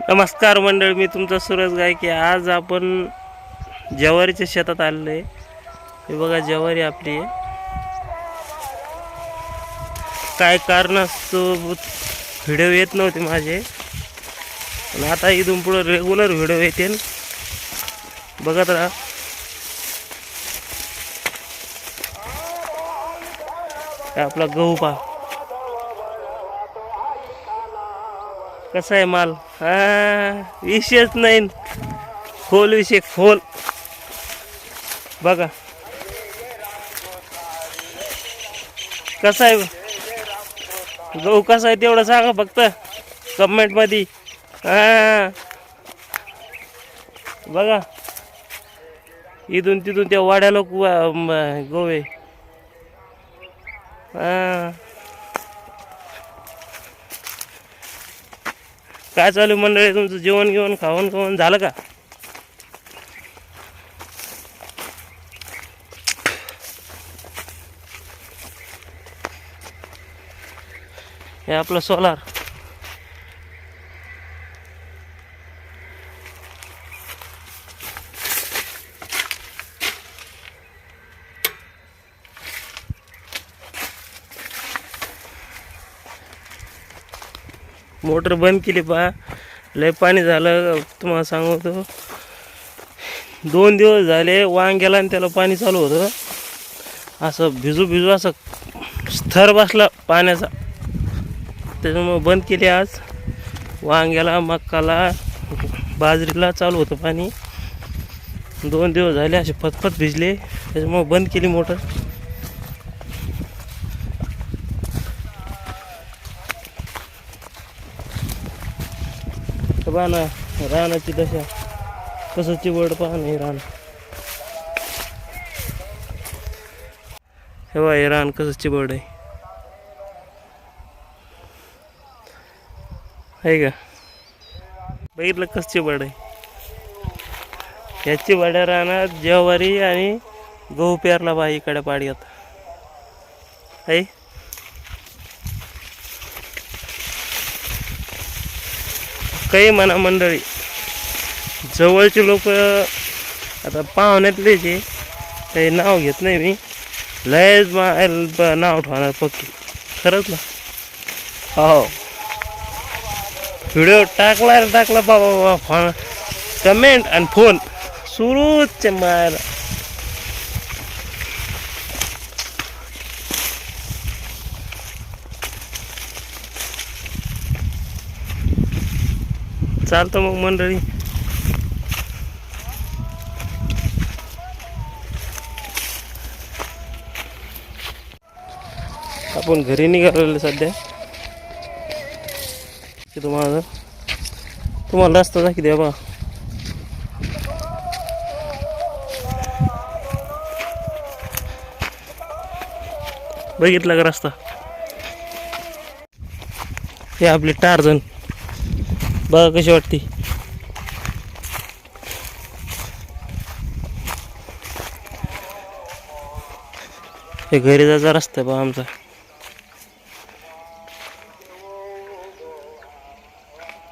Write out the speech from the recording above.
नमस्कार मंडळ, मी तुमचा सूरज गायके. आज आपण ज्वारीच्या शेतात आलेलो आहे. हे बघा, ज्वारी आपली आहे. काय कारणास्तव व्हिडिओ येत नव्हते माझे, पण आता इथून पुढे रेग्युलर व्हिडिओ येतील. बघत राहा. आपला गहू पहा कसा आहे माल. विषयच नाही, खोल विषय खोल. बघा कसा आहे गहू, कसा आहे तेवढं सांगा फक्त कमेंट मध्ये. बघा, इथून तिथून त्या वाड्याला गहू आहे. काय चालू मंडळी, तुमचं जेवण घेऊन खावण झालं का? हे आपलं सोलार. मोटर बंद केली पहा, लय पाणी झालं. तुम्हाला सांगतो, 2 दिवस झाले वांग्याला आणि त्याला पाणी चालू होतं. असं भिजू असं थर बसला पाण्याचा, त्याच्यामुळे बंद केली. आज वांग्याला, मक्काला, बाजरीला चालू होतं पाणी. 2 दिवस झाले असे फतफत भिजले, त्याच्यामुळे बंद केली मोटर. पहा ना रानाची दशा, कसं चिवड पहा ना. हे रान, हे बघा, हे रान कसं चिवड आहे का? बघितलं कसं चिवड आहे. ह्याची वड्या रानात ज्वारी आणि गहू पेरला बा इकडे पाड्यात आहे. काही म्हणा मंडळी, जवळचे लोक आता पाहुण्यातले जे काही नाव घेत नाही मी, लयच नाव ठेवणार पक्की. खरंच ना. हो, व्हिडिओ टाकला बाबा, फोन कमेंट आणि फोन सुरूच मायला. चालतं मग मंडळी. आपण घरी निघालेलो सध्या. तुम्हाला रस्ता दाखी द्या बा. बघितला का रस्ता? हे आपले टारजन बघा कशी वाटते. हे घरी जायचा रस्ता आहे बा आमचा.